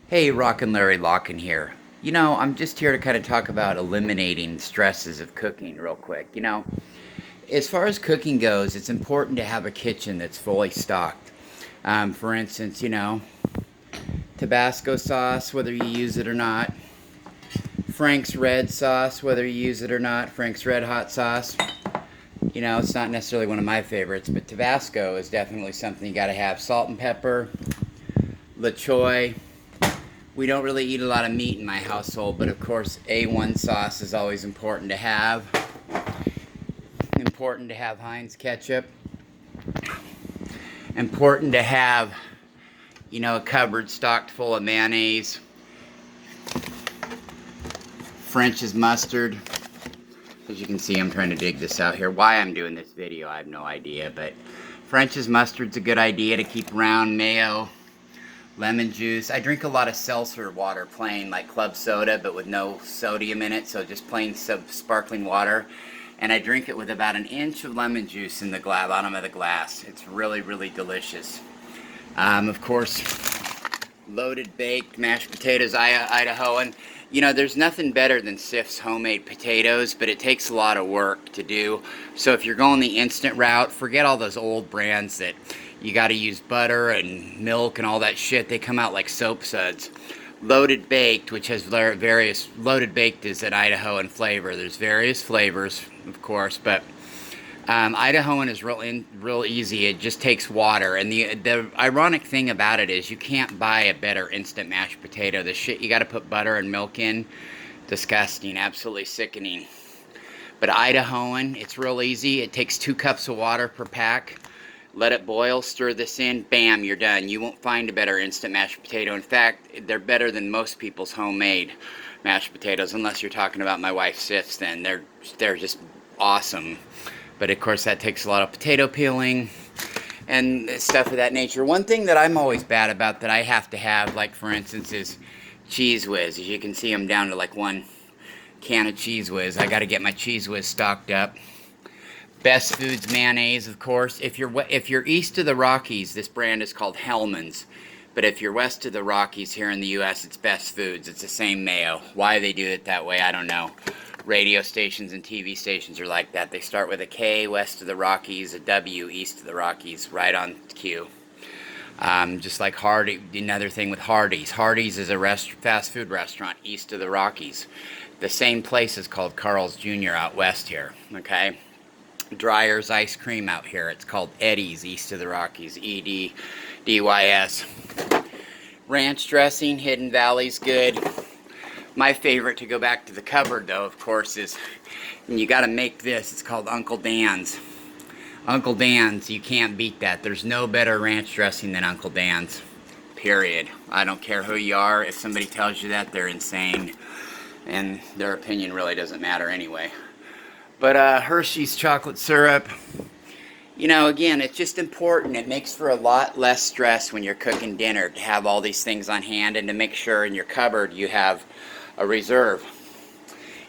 Hey, Rocken Larry Locken here. I'm just here to kind of talk about eliminating stresses of cooking real quick. As far as cooking goes, it's important to have a kitchen that's fully stocked. For instance, Tabasco sauce, whether you use it or not, Frank's red sauce, whether you use it or not, Frank's red hot sauce. It's not necessarily one of my favorites, but Tabasco is definitely something you got to have. Salt and pepper, La Choy. We don't really eat a lot of meat in my household, but of course A1 sauce is always important to have. Important to have Heinz ketchup. Important to have, a cupboard stocked full of mayonnaise. French's mustard. As you can see, I'm trying to dig this out here. Why I'm doing this video, I have no idea, but French's mustard's a good idea to keep around. Mayo. Lemon juice. I drink a lot of seltzer water, plain, like club soda, but with no sodium in it, so just plain sparkling water. And I drink it with about an inch of lemon juice in the bottom of the glass. It's really, really delicious. Of course, loaded baked mashed potatoes, Idahoan. There's nothing better than Sif's homemade potatoes, but it takes a lot of work to do. So if you're going the instant route, forget all those old brands that you got to use butter and milk and all that shit. They come out like soap suds. Loaded baked, which has loaded baked is an Idahoan flavor. There's various flavors, of course, but Idahoan is real easy. It just takes water. And the ironic thing about it is you can't buy a better instant mashed potato. The shit you got to put butter and milk in, disgusting, absolutely sickening. But Idahoan, it's real easy. It takes 2 cups of water per pack. Let it boil, stir this in, bam, you're done. You won't find a better instant mashed potato. In fact, they're better than most people's homemade mashed potatoes, unless you're talking about my wife Sif's, then they're just awesome. But of course that takes a lot of potato peeling and stuff of that nature. One thing that I'm always bad about that I have to have, like for instance, is Cheese Whiz. As you can see, I'm down to like 1 can of Cheese Whiz. I got to get my Cheese Whiz stocked up. Best Foods mayonnaise, of course. If you're east of the Rockies, this brand is called Hellmann's. But if you're west of the Rockies here in the U.S., it's Best Foods. It's the same mayo. Why they do it that way, I don't know. Radio stations and TV stations are like that. They start with a K west of the Rockies, a W east of the Rockies, right on cue. Just like Hardy, another thing with Hardee's. Hardee's is a fast food restaurant east of the Rockies. The same place is called Carl's Jr. out west here, okay? Dreyer's ice cream out here. It's called Eddie's east of the Rockies. EDDYS. Ranch dressing, Hidden Valley's good. My favorite to go back to the cupboard though, of course, is, and you got to make this. It's called Uncle Dan's. Uncle Dan's, you can't beat that. There's no better ranch dressing than Uncle Dan's. Period. I don't care who you are. If somebody tells you that, they're insane, and their opinion really doesn't matter anyway. But Hershey's chocolate syrup, again, it's just important. It makes for a lot less stress when you're cooking dinner to have all these things on hand and to make sure in your cupboard you have a reserve.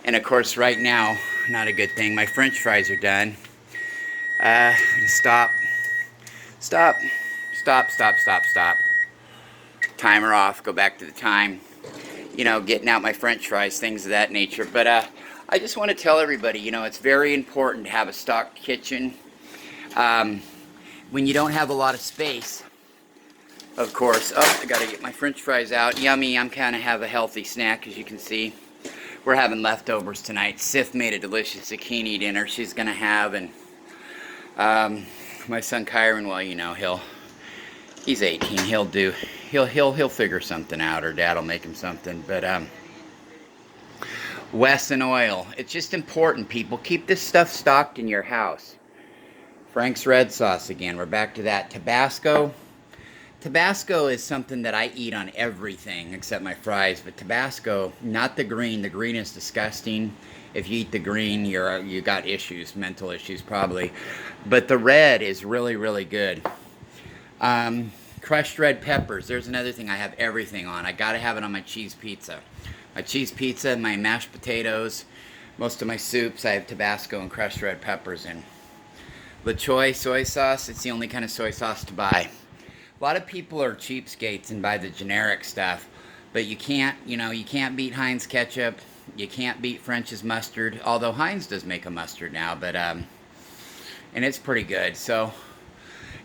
And of course, right now, not a good thing, my French fries are done. Stop. Timer off, go back to the time. Getting out my French fries, things of that nature. But I just want to tell everybody, it's very important to have a stocked kitchen. When you don't have a lot of space, of course. Oh, I got to get my French fries out. Yummy, I'm kind of have a healthy snack, as you can see. We're having leftovers tonight. Sif made a delicious zucchini dinner she's going to have, and my son Kyron, well, he's 18. He'll figure something out, or Dad'll make him something. But Wesson oil. It's just important, people. Keep this stuff stocked in your house. Frank's red sauce again. We're back to that. Tabasco. Tabasco is something that I eat on everything except my fries. But Tabasco, not the green. The green is disgusting. If you eat the green, you got issues, mental issues probably. But the red is really, really good. Crushed red peppers. There's another thing I have everything on. I gotta have it on my cheese pizza. My cheese pizza, my mashed potatoes, most of my soups, I have Tabasco and crushed red peppers in. La Choy soy sauce, it's the only kind of soy sauce to buy. A lot of people are cheapskates and buy the generic stuff. But you can't, you can't beat Heinz ketchup. You can't beat French's mustard. Although Heinz does make a mustard now, but and it's pretty good. So,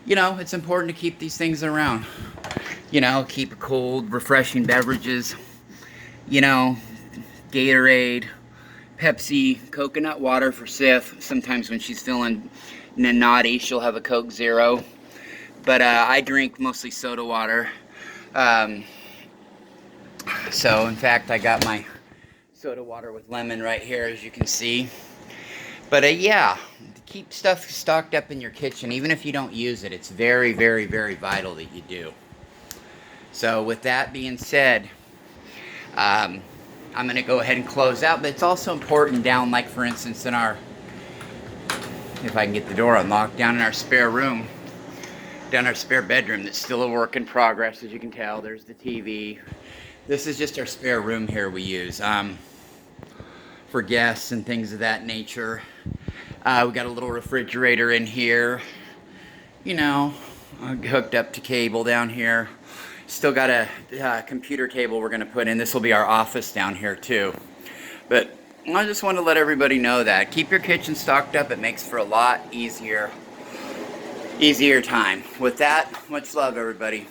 it's important to keep these things around. Keep cold, refreshing beverages. Gatorade, Pepsi, coconut water for Sif. Sometimes when she's feeling naughty, she'll have a Coke Zero. But I drink mostly soda water. So, in fact, I got my soda water with lemon right here, as you can see. But yeah, keep stuff stocked up in your kitchen. Even if you don't use it, it's very, very, very vital that you do. So, with that being said, I'm going to go ahead and close out. But it's also important down, like for instance, in our, if I can get the door unlocked, down in our spare room, down our spare bedroom, that's still a work in progress, as you can tell. There's the TV. This is just our spare room here we use for guests and things of that nature. We got a little refrigerator in here, hooked up to cable down here. Still got a computer table we're going to put in. This will be our office down here too. But I just want to let everybody know that. Keep your kitchen stocked up. It makes for a lot easier time. With that, much love, everybody.